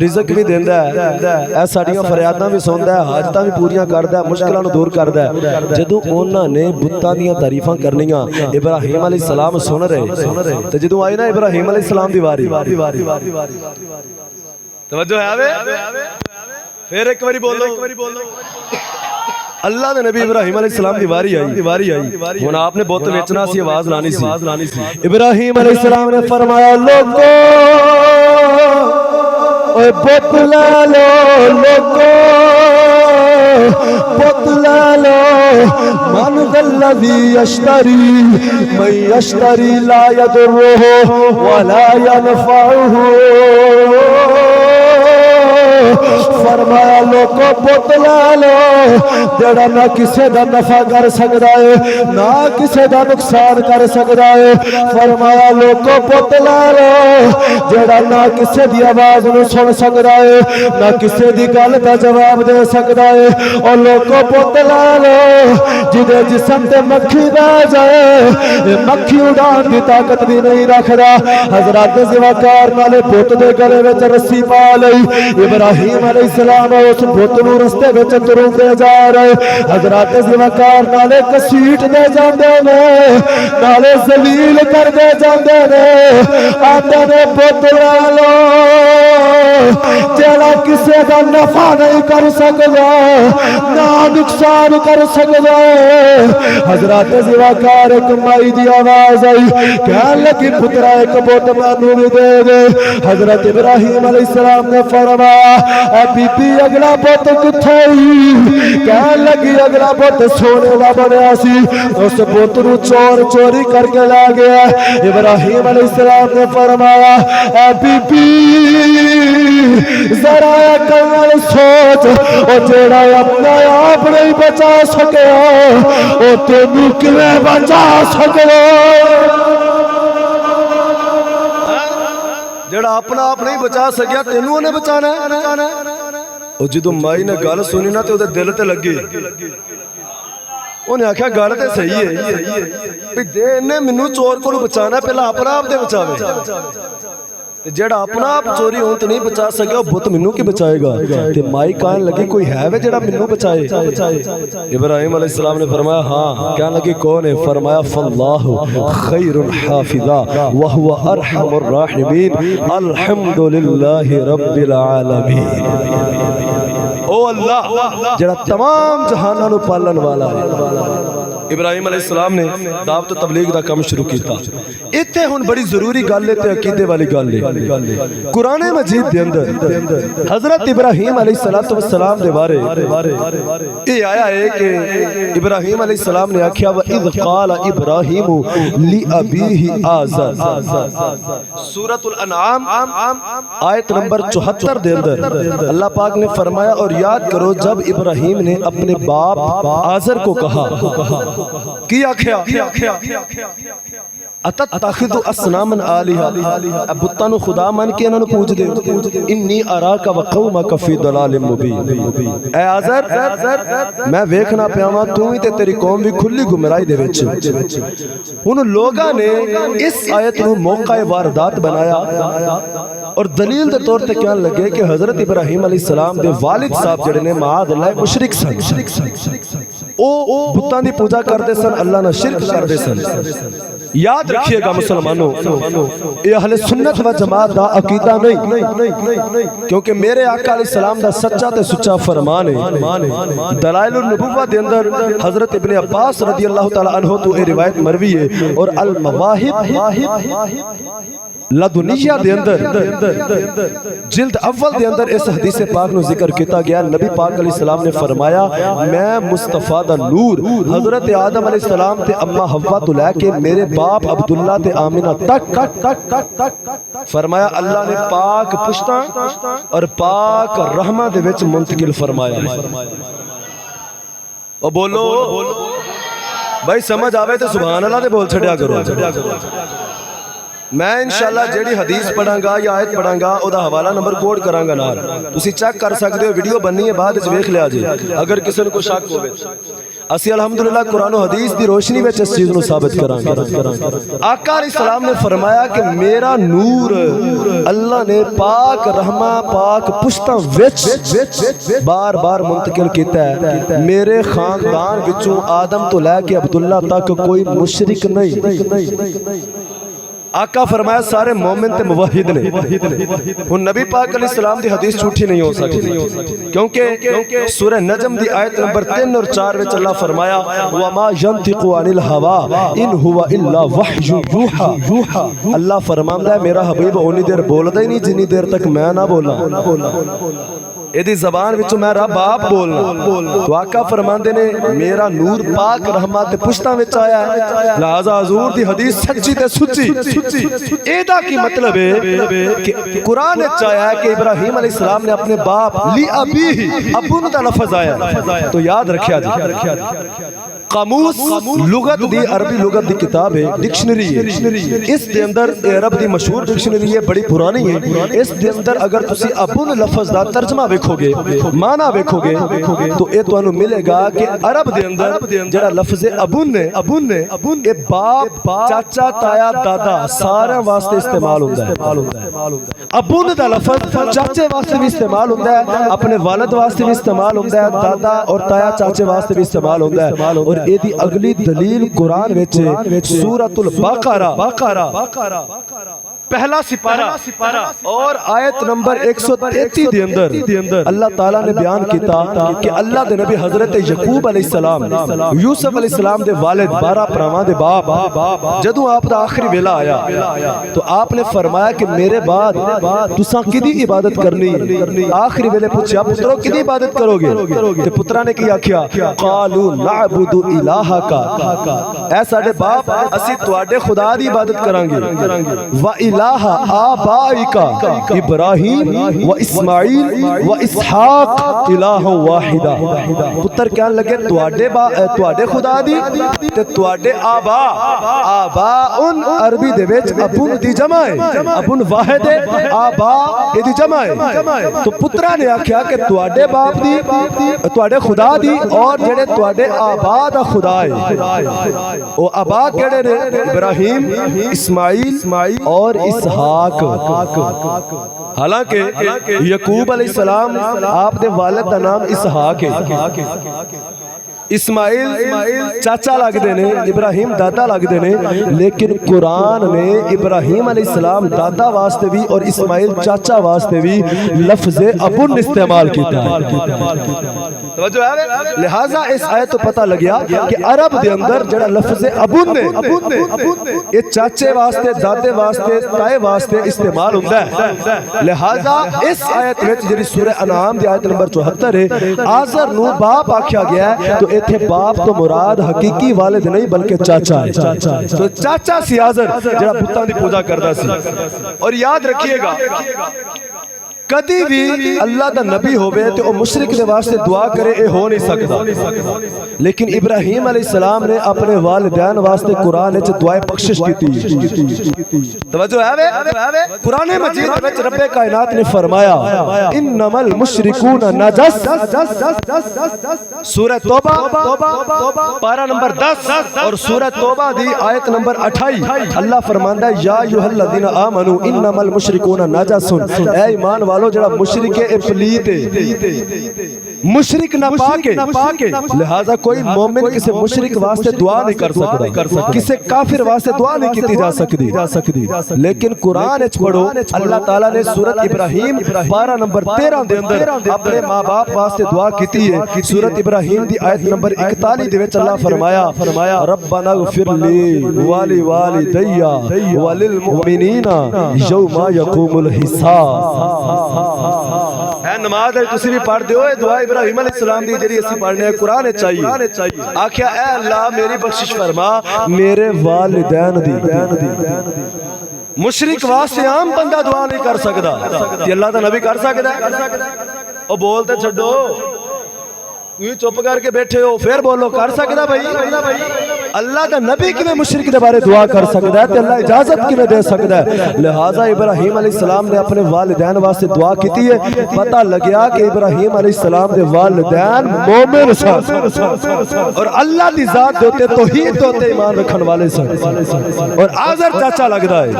رزق بھی دیندا ہے اے ساڈیاں فریاداں بھی سندا ہے حاجتاں بھی پوریاں کردا ہے مشکلاں نوں دور کردا ہے جدوں انہاں نے بتاں دیاں تعریفاں کرنیاں ابراہیم علیہ السلام سن رہے تے جدوں آئی نا ابراہیم علیہ السلام دی واری توجہ ہے آوے پھر ایک باری بولو اللہ دے نبی ابراہیم علیہ السلام دی واری آئی ہن آپ نے بت ویچنا سی آواز لانی سی ابراہیم علیہ السلام نے فرمایا لوگو اوے بت لے لو لوگو بت لے لو من الذی یشتری من یشتری لا یضرہ ولا ینفعہ فرمایا لوگو بت لے لو جڑا نہ کسے دا نفع کر سکدا ہے نہ کسے دا نقصان کر سکدا ہے فرمایا لوگو بت لے لو جڑا نہ کسے دی آواز نوں سن سکدا ہے نہ کسے دی گل دا جواب دے سکدا ہے اور لوگو بت لے لو جدے جسم تے مکھی بیٹھ جائے مکھی اڑان دی طاقت بھی نہیں رکھدا حضرات ذوالقار نالے بت دے گلے وچ رسی پا لئی ابراہیم علیہ السلام اس بت نوں رستے وچ تروندے جا رہے حضرات ذوالقار نالے کسیٹ دے جاندے نے نالے ذلیل کر دے جاندے نے آندے نے بت لے لو جڑا کسے دا نفع نہیں کر سکدا نہ نقصان کر سکدا حضرات ذوالقار ایک مائی دی آواز آئی کہن لگی پترا ایک بت مینوں بھی دے دے حضرت ابراہیم علیہ السلام نے فرمایا اے بی بی اگلا بت کتھے کہن لگی اگلا بت سونے دا بنیا سی اس بت نوں چور چوری کر کے لے گیا ابراہیم علیہ السلام نے فرمایا اے بی بی ذرا عقل نال سوچ او جیڑا اپنا آپ نہیں بچا سکیا او تینوں کیویں بچا سکدا جڑا اپنا آپ نہیں بچا سکیا تینوں نے بچانا ہے او جدوں مائی نے گل سنی نا تے اودے دل تے لگی انہیں آکھیا گل تے صحیح ہے بھی دے نے مینوں چور کولوں بچانا پہلا اپنا آپ تے بچاوے جڑا اپنا آپ چوری ہون تے نہیں بچا سکیا بت مینوں کی بچائے گا تے مائی کہن لگی کوئی ہے وے جڑا مینوں بچائے ابراہیم علیہ السلام نے فرمایا ہاں کہن لگی کون ہے فرمایا فاللہ خیر حافظا وہو ارحم الراحمین الحمدللہ رب العالمین او اللہ جڑا تمام جہاناں نو پالن والا ہے ابراہیم علیہ السلام نے دعوت و تبلیغ دا کام شروع کیتا. ایتھے ہن بڑی ضروری گل ہے تے عقیدے والی گل ہے. قرآن مجید دے اندر حضرت ابراہیم علیہ السلام دے بارے یہ آیا ہے کہ ابراہیم علیہ السلام نے آکھیا وَإِذْ قَالَ إِبْرَاهِيمُ لِأَبِيهِ آزَرَ. سورۃ الانعام آیت نمبر 74 دے اندر اللہ پاک نے فرمایا اور یاد کرو جب ابراہیم نے اپنے باپ آزر کو کہا کیا اتتخذ اصناما آلہہ بتاں نو خدا مان کے انہاں نو پوچھ دے انی اراک وقومک فی ضلال مبین. اے آزر میں ویکھنا پیا واں تو ہی تے تیری قوم بھی کھلی گمراہی دے وچ. ہن لوگاں نے اس آیت نو موقع واردات بنایا اور دلیل دے طور تے کہن لگے کہ حضرت ابراہیم علیہ السلام دے والد صاحب جڑے نے معاذ اللہ مشرک سن او بتاں دی پوجا کردے سن اللہ نال شرک کردے سن. یاد رکھیے گا مسلمانوں یہ اہل سنت و جماعت دا عقیدہ نہیں کیونکہ میرے آقا علیہ السلام دا سچا تے سچا فرمان ہے. دلائل النبوہ دے اندر حضرت ابن عباس رضی اللہ تعالی عنہ تو یہ روایت مروی ہے اور المواہب لدنیہ دے اندر جلد اول دے اندر اس حدیث پاک نو ذکر کیتا گیا. نبی پاک علیہ السلام نے فرمایا میں مصطفیٰ دا نور حضرت آدم علیہ السلام تے اما حوا تو لے کے میرے باپ عبداللہ تے آمینہ تک فرمایا اللہ نے پاک پشتاں اور پاک رحمہ دے وچ منتقل فرمایا. اور بولو بھائی سمجھ آوے تو سبحان اللہ دے بول چھڑیا کرو. میں انشاءاللہ جیڑی حدیث پڑھاں گا یا آیت پڑھاں گا او دا حوالہ نمبر کوڈ کراں گا نال تسی چیک کر سکتے ہو. ویڈیو بننی ہے بعد وچ ویکھ لیا جی اگر کسی کو شک ہوے. اسی الحمدللہ قرآن و حدیث دی روشنی وچ اس چیز نو ثابت کراں گے. آقا علیہ السلام نے فرمایا کہ میرا نور اللہ نے پاک رحمہ پاک پشتاں وچ بار بار منتقل کیتا ہے. میرے خاندان وچوں آدم تو لے کے عبداللہ تک کوئی مشرک نہیں. آقا فرمایا سارے مومن تے موحد نے. ہن نبی پاک علیہ السلام دی حدیث جھوٹی نہیں ہو سکتی کیونکہ سورہ نجم دی آیت نمبر 3 اور 4 وچ اللہ فرمایا وما ينطق عن الهوى ان هو الا وحی یوحى. اللہ فرماندا ہے میرا حبیب اونی دیر بولدا ہی نہیں جنی دیر تک میں نہ بولاں. ایدی زبان وچوں میں رب آپ بولنا. تو آقا فرماندے نے میرا نور پاک رحمت پشتاں وچ آیا ہے لہذا حضور دی حدیث سچی تے سچی. ایدا کی مطلب ہے کہ قرآن وچ آیا ہے کہ ابراہیم علیہ السلام نے اپنے باپ لی ابی ابن دا لفظ آیا. تو یاد رکھیا جی قاموس لغت دی عربی لغت دی کتاب ہے ڈکشنری ہے. اس دے اندر عرب دی مشہور ڈکشنری ہے بڑی پرانی ہے. اس دے اندر اگر تسی ابن لفظ دا ترجمہ ویکھو گے معنی ویکھو گے تو اے تانوں ملے گا کہ عرب دے اندر جڑا لفظ ابن ہے اے باپ چاچا تایا دادا سارے واسطے استعمال ہوندا ہے. ابن دا لفظ چاچے واسطے بھی استعمال ہوندا ہے اپنے والد واسطے بھی استعمال ہوندا ہے دادا اور تایا چاچے واسطے بھی استعمال ہوندا ہے. اور اے دی اگلی دلیل قرآن وچ سورۃ البقرہ پہلا سپارہ اور آیت نمبر 133 دے اندر اللہ تعالیٰ نے بیان کیتا کہ اللہ دے نبی حضرت یعقوب علیہ السلام یوسف علیہ السلام دے والد 12 پراواں دے باپ جدوں آپ دا آخری ویلا آیا تو آپ نے فرمایا کہ میرے بعد تساں کدی عبادت کرنی. آخری ویلے پوچھا پترو کدی عبادت کرو گے تے پترا نے کی آکھیا قالوا نعبد الہک اے ساڈے باپ اسی تواڈے خدا دی عبادت کراں گے و الہ آبائک ابراہیم و اسماعیل و اسحاق الہ واحدہ. پتر کہن لگے تواڈے خدا دی تے تواڈے آبا ان عربی دے وچ ابن دی جمع ہے ابن واحد ہے آبا اے دی جمع ہے. تو پترا نے آکھیا کہ تواڈے باپ دی تواڈے خدا دی اور جڑے تواڈے آبا دا خدا ہے او آبا کیڑے نے ابراہیم اسماعیل اور اسحاق. حالانکہ یعقوب علیہ السلام آپ دے والد دا نام اسحاق ہے اسماعیل چاچا لگتے ہیں، ابراہیم دادا لگتے ہیں، لیکن قرآن نے ابراہیم علیہ السلام دادا واسطے بھی اور اسماعیل چاچا واسطے بھی لفظ ابن استعمال کیتا ہے۔ توجہ ہے؟ لہٰذا اس آیت تو پتہ لگیا کہ عرب دے اندر جڑا لفظ ابن نے یہ چاچے واسطے، دادے واسطے، تائے واسطے استعمال ہوتا ہے۔ لہٰذا اس آیت میں جڑی سورہ انعام دی آیت نمبر 74 ہے، آزر نو باپ آکھیا گیا ہے، تو ایتھے باپ تو مراد حقیقی والد نہیں بلکہ چاچا ہے۔ تو چاچا سی آزر جڑا بتاں دی پوجا کردا سی۔ اور یاد رکھیے گا کدی بھی اللہ دا نبی ہوئے تو وہ مشرک دے واسطے دعا کرے اے ہو نہیں سکتا، لیکن ابراہیم علیہ السلام نے اپنے والدین واسطے قرآن وچ دعائے بخشش کی۔ توجہ ہے؟ قرآن مجید وچ رب کائنات نے فرمایا انما المشرکون نجس، سورہ توبہ پارہ نمبر 10 اور سورہ توبہ دی آیت نمبر 28 اللہ فرماندا ہے یا ایھا الذین آمنوا انما المشرکون نجس، اے ایمان والو جڑا مشرک ہے پلیت ہے، مشرک نہ پاکے، لہذا کوئی مومن کسی مشرک واسطے دعا نہیں کر سکتا، کسی کافر واسطے دعا نہیں کیتی جا سکتی۔ لیکن قرآن اچ پڑھو اللہ تعالیٰ نے سورۃ ابراہیم پارہ نمبر 13 دے اندر اپنے ماں باپ واسطے دعا کیتی ہے۔ سورۃ ابراہیم دی آیت نمبر 41 دے وچ اللہ فرمایا ربنا اغفر لی ولی والدی وللمؤمنین یوم یقوم الحساب۔ اے نماز ہے تسی بھی پڑھ دیو، دعا ابراہیم علیہ السلام دی جڑی اسی پڑھنے ہیں قرآن چاہیے۔ آکھیا اے اللہ میری بخشش فرما میرے والدین دی۔ مشرک واسطے عام بندہ دعا نہیں کر سکتا، کہ اللہ دا نبی کر سکتا ہے؟ او بولتے چھڈو، یہ چپ کر کے بیٹھے ہو پھر بولو کر سکتا بھائی؟ اللہ دا نبی کیویں مشرک دے بارے دعا کر سکتا ہے تے اللہ اجازت کیویں دے سکتا ہے؟ لہٰذا ابراہیم علیہ السلام نے اپنے والدین واسطے دعا کیتی ہے۔ پتہ لگیا کہ ابراہیم علیہ السلام دے والدین مومن سن اور اللہ دی ذات دے توحید تے ایمان رکھن والے سن، اور آزر چاچا لگدا ہے۔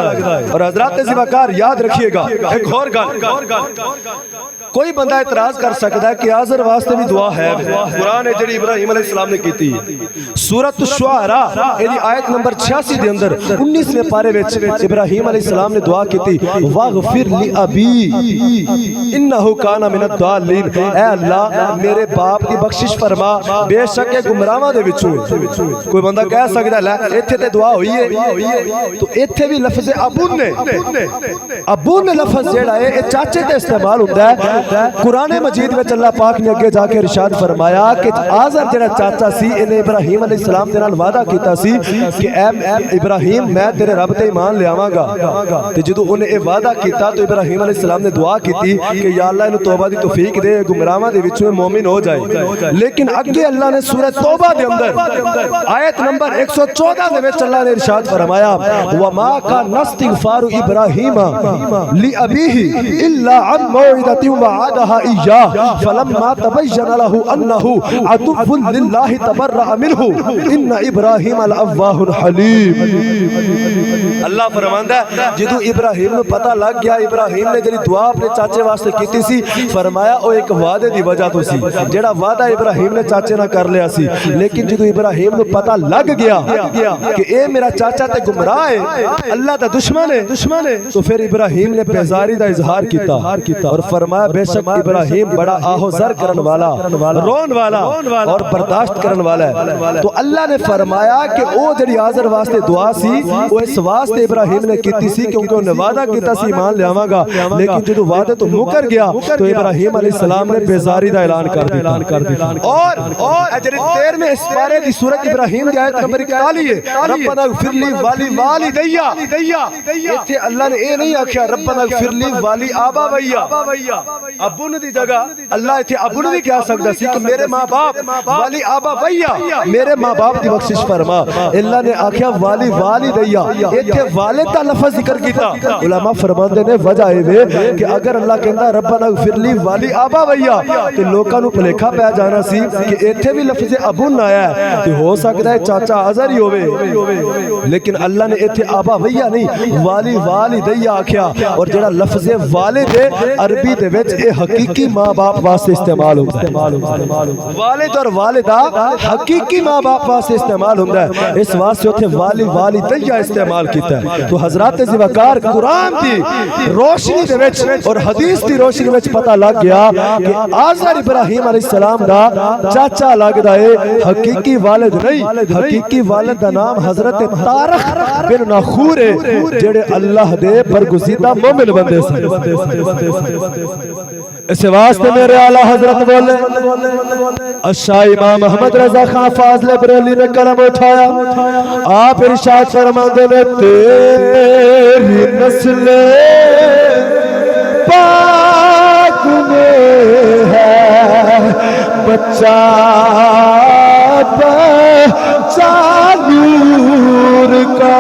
اور حضرات ذمہ یاد رکھیے گا ایک اور گل، کوئی بندہ اعتراض کر سکتا ہے کہ آزر واسطے بھی دعا ہے، قرآن ہے جڑی ابراہیم علیہ السلام نے کیتی ہے۔ سورۃ الشعراء ایدی آیت نمبر 86 دے اندر 19ویں پارے وچ ابراہیم علیہ السلام نے دعا کیتی واغفر لی ابی انہ کان من الضالین، اے اللہ میرے باپ کی بخشش فرما بے شک گمراہاں دے وچوں۔ کوئی بندہ کہہ سکتا ہے لے ایتھے تے دعا ہوئی ہے، تو ایتھے بھی لفظ ابن نے، ابن لفظ جڑا ہے اے چاچے تے استعمال ہوندا ہے۔ قرآن مجید میں اللہ پاک نے اگے جا کے ارشاد فرمایا کہ آزر جڑا چاچا سی انہیں ابراہیم علیہ السلام دے نال وعدہ کیتا سی کہ اے ابراہیم میں تیرے رب تے ایمان لے آواں گا، تے جدوں انہیں اے وعدہ کیتا تو ابراہیم علیہ السلام نے دعا کیتی کہ یا اللہ انہوں توبہ دی توفیق دے، گمراہاں دے وچوں مومن ہو جائے۔ لیکن اگے اللہ نے سورہ توبہ دے اندر آیت نمبر 114 دے وچ اللہ نے ارشاد فرمایا وما کان استغفار ابراہیم لابیہ الا عن موعدۃ وعدها إياه فلما تبين له أنه عدو لله تبرأ منه إن إبراهيم لأواه حليم۔ اللہ فرماندا ہے جدوں ابراہیم نو پتہ لگ گیا، ابراہیم نے جڑی دعا اپنے چاچے واسطے کیتی سی، فرمایا او ایک وعدے دی وجہ تو سی، جڑا وعدہ ابراہیم نے چاچے نال کر لیا سی، لیکن جدوں ابراہیم نو پتہ لگ گیا کہ اے میرا چاچا تے گمراہ ہے، اللہ دا دشمن ہے، تو پھر ابراہیم نے بیزاری دا اظہار کیتا اور فرمایا بے شک ابراہیم بڑا آہو زر کرن والا، رون والا اور برداشت کرن والا ہے۔ تو اللہ نے فرمایا کہ او جڑی آزر واسطے دعا سی وہ اس واسطے ابراہیم نے کیتی سی کیونکہ انہیں وعدہ کیتا سی ایمان لے آواں گا، لیکن جدو وعدے تو مکر گیا تو ابراہیم علیہ السلام نے بیزاری دا اعلان کر دیا۔ اور جڑی 13ویں اس پارے دی سورۃ ابراہیم دی آیت نمبر 41 ہے ربنا اغفر لی ولی والدی، ایتھے اللہ نے اے نہیں آکھیا ربنا اغفر لی ولی آباویا، ابن دی جگہ اللہ ایتھے ابن بھی کہہ سکتا سی کہ میرے ماں باپ، والی آبا ویا میرے ماں باپ دی بخشش فرما۔ اللہ نے آکھیا والی والدیا، ایتھے والد دا لفظ ذکر کیتا۔ علماء فرماندے نے وجہ اے کہ اگر اللہ کہندا ربنا اغفر لی والی آبا ویا تے لوکاں نوں بھلیکھا پہ جانا سی کہ ایتھے بھی لفظ ابن آیا ہے تے ہو سکدا ہے چاچا آزر ہی ہوے، لیکن اللہ نے ایتھے آبا ویا نہیں والی والدیا آکھیا۔ اور جڑا لفظ والد ہے عربی دے وچ اے حقیقی ماں باپ واسطے استعمال ہوتا ہے. والد اور والدہ حقیقی ماں باپ واسطے استعمال ہوتا ہے. اس واسطے اتھے والدیہ استعمال کیتا ہے. تو حضرات زیوکار قرآن دی روشنی دے وچ اور حدیث دی روشنی وچ پتہ لگ گیا کہ آزر ابراہیم علیہ السلام دا چاچا لگدا ہے حقیقی والد نہیں. حقیقی والد دا نام حضرت طارق بن ناخور ہے جڑے اللہ دے برگزیدہ مومن بندے سے. اس واسطے میرے اعلیٰ حضرت بولے شاہ امام محمد رضا خان فاضل بریلی نے قلم اٹھایا. آپ ارشاد فرماندے نے تیری نسل پاک میں ہے بچہ بچہ نور کا.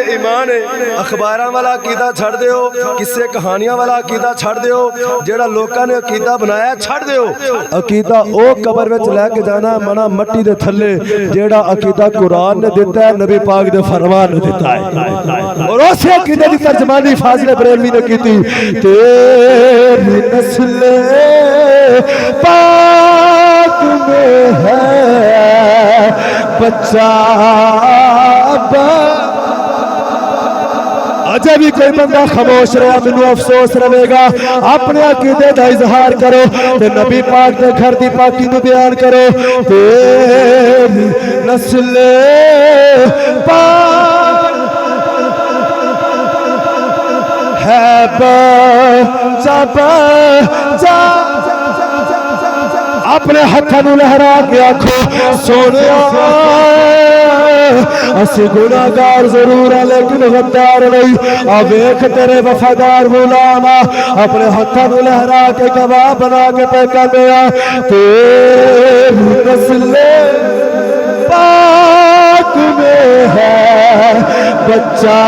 ایمان ہے اخباراں والا عقیدہ چھڑ دیو, قصے کہانیاں والا عقیدہ چھڑ دیو, جیڑا لوکاں نے عقیدہ بنایا چھڑ دیو. عقیدہ او قبر وچ لے کے جانا منا مٹی دے تھلے جیڑا عقیدہ قرآن نے دیتا ہے, نبی پاک دے فرمان نے دیتا ہے. اور اسی عقیدے دی ترجمانی فاضل بریلوی نے کی تھی. تیری نسل پاک میں ہے بچہ اجے بھی کوئی بندہ خاموش رہا منو افسوس رہے گا. اپنے عقیدے دا اظہار کرو تے نبی پاک دے گھر دی پاکی نو بیان کرو. تیری نسل پاک ہے بچہ بچہ. اپنے ہتھاں نو لہرا کے آکھو سونیا اسی گناہگار ضرور ہے لیکن غدار نہیں. آ ویکھ تیرے وفادار غلام اپنے ہتھاں نو لہرا کے گواہ بنا کے پہ کہندے تیری نسل پاک میں ہے بچہ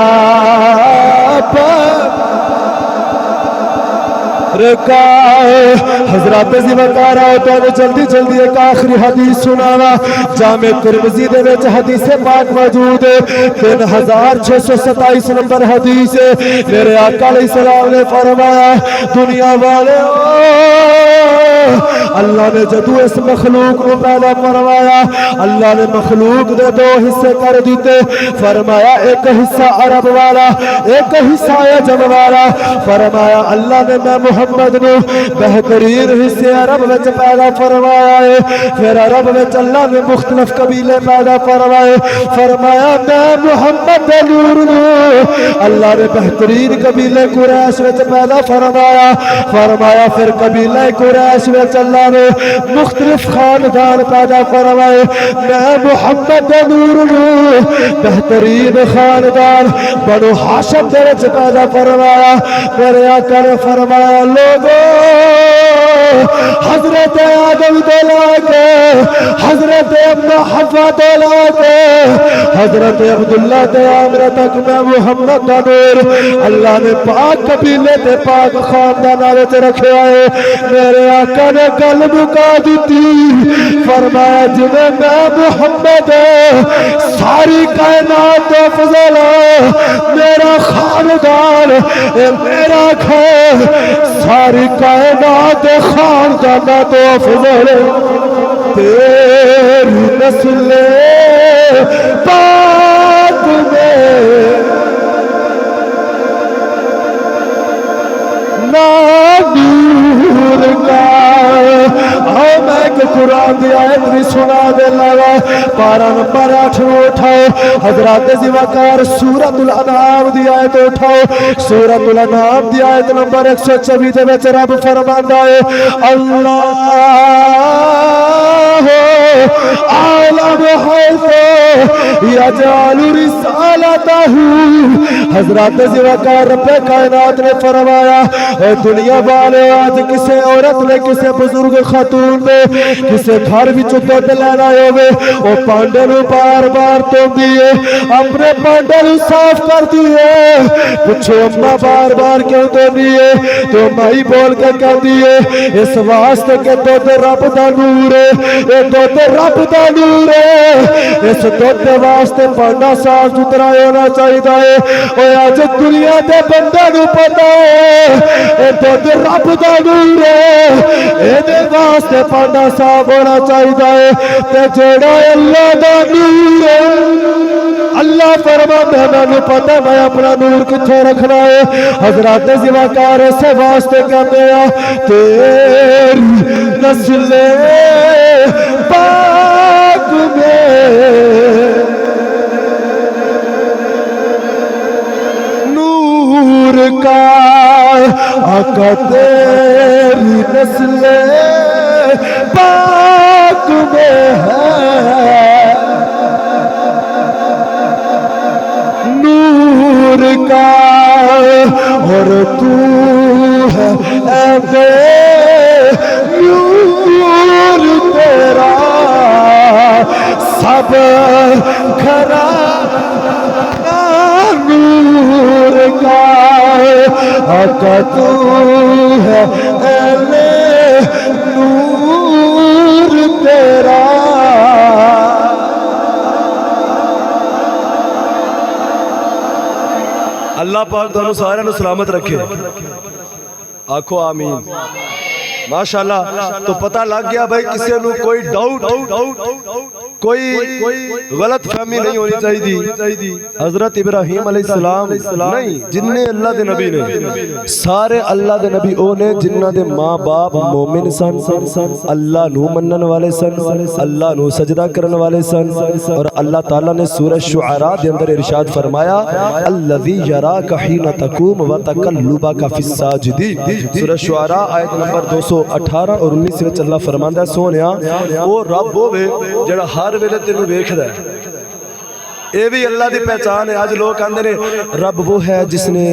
حضرات زیوکار آؤ تو جلدی جلدی ایک آخری حدیث سنانا. جامع ترمذی دے وچ حدیث پاک موجود ہے 3627 نمبر حدیث ہے. میرے آقا علیہ السلام نے فرمایا دنیا والے اللہ نے جدو اس مخلوق کو پیدا فرمایا اللہ نے مخلوق دے دو حصے کر دیتے. فرمایا ایک حصہ عرب والا ایک حصہ عجم والا. فرمایا اللہ نے میں محمد نو بہترین حصے عرب وچ پیدا فرمایا ہے. پھر عرب وچ اللہ نے مختلف قبیلے پیدا فرمائے. فرمایا میں محمد نور نو اللہ نے بہترین قبیلے قریش وچ پیدا فرمایا. فرمایا پھر قبیلہ قریش وچ اللہ نے مختلف خاندان پیدا فرمائے. میں محمد نور نو بہترین خاندان بنو ہاشم دے وچ پیدا فرمایا. میرے آقا نے فرمایا لوگوں حضرت آدم تو لا کے حضرت ابن حوا تو لا کے حضرت عبداللہ تے عامرہ تک میں محمد دا نور اللہ نے پاک قبیلے تے پاک خاندان وچ رکھے آئے. میرے آقا نے گل مکا دیتی. فرمایا جنہیں میں محمد ساری کائنات افضل میرا خاندان میرا گھر ساری کائنات خاندان تو افضل. تیری نسل پاک میں نور کا. آؤ میں کہ قرآن دی آیت بھی سنا دے لگا. پارہ نمبر 8 اٹھاؤ حضرات زیوکار سورۃ الانعام دی آیت اٹھاؤ. سورۃ الانعام دی آیت نمبر 124 دے وچ رب فرماندا ہے اللہ عالم حیث یجعل رسالتہ. حضرات زیوکار رب کائنات نے فرمایا اے دنیا والے آج کسے عورت نے کسے بزرگ خاتون نے کسے گھر بھی دودھ لینا ہوئے وہ پانڈے نو بار بار تو دیئے اپنے پانڈے نو صاف کر دیئے. پوچھو اممہ بار بار کیوں تو دیئے تو مائی بول کے کہہ دیئے اس واسطے کہ دودھ رب دا نور ہے. اے دودھ دودھ رب دا نور ہے، اس دودھ واسطے پڑھنا صاف ستھرا ہونا چاہیے۔ اور اج دنیا دے بندے نو پتہ ہے اے دودھ رب دا نور ہے، اے واسطے پڑھنا صاف ہونا چاہیے۔ تے جڑا اللہ دا نور ہے، اللہ فرماتا ہے میں پتہ میں اپنا نور کتھے رکھنا ہے۔ حضرات زواکار سے واسطے کہتے ہیں تیری نسل پاک میں نور کا آقا، تیری نسل پاک میں ہے نور کا، اور تو ہے اے بے نور تیرا سب گھرانہ نور کا، آقا تو ہے اہل نور تیرا۔ اللہ پاک تانوں سارے نو سلامت رکھے، آکھو آمین۔ ماشاءاللہ تو پتہ لگ گیا بھائی کسی نو کوئی ڈاؤٹ کوئی غلط فہمی نہیں ہونی چاہیے۔ حضرت ابراہیم علیہ السلام نہیں جننے اللہ دے نبی نے، سارے اللہ دے نبی او نے جنہ دے ماں باپ مومن سن، اللہ نو منن والے سن، اللہ نو سجدہ کرن والے سن۔ اور اللہ تعالیٰ نے سورہ شعراء دے اندر ارشاد فرمایا الذی یراک حین تقوم وتقلبک فی الساجدین۔ سورہ شعراء آیت نمبر 218 اور 19 وچ اللہ فرماندا ہے سونیا او رب ہوے جڑا ہر ویلے تینوں ویکھدا ہے۔ اے بھی اللہ دی پہچان ہے۔ آج لوگ کہندے نے رب وہ ہے جس نے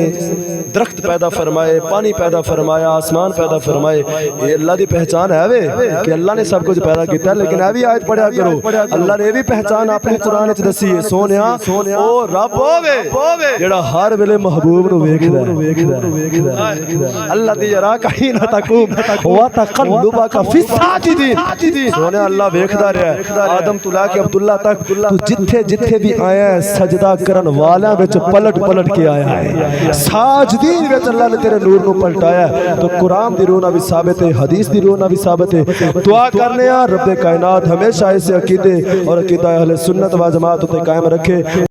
درخت پیدا فرمائے، پانی پیدا فرمایا، آسمان پیدا فرمائے۔ یہ اللہ دی پہچان ہے وے کہ اللہ نے سب کچھ پیدا کیتا ہے، لیکن اے بھی آیت پڑھیا کرو اللہ نے بھی پہچان اپنے قرآن وچ دسی ہے سونیا او رب ہوے جڑا ہر ویلے محبوب نو ویکھدا ہے۔ اللہ دی یراک حین تقوم وتقلبک فی الساجدین۔ سونیا اللہ ویکھدا رہیا ہے آدم تو لے کے عبداللہ تک، تو جتھے جتھے بھی آیا ہے سجدہ کرن والیاں وچ پلٹ پلٹ کے آیا ہے، ساجدین وچ اللہ نے تیرے نور نو پلٹایا ہے۔ تو قرآن دی روح نال بھی ثابت ہے، حدیث دی روح نال بھی ثابت ہے۔ دعا کرنے رب کائنات ہمیشہ اس عقیدے اور عقیدہ اہل سنت و جماعت تے قائم رکھے۔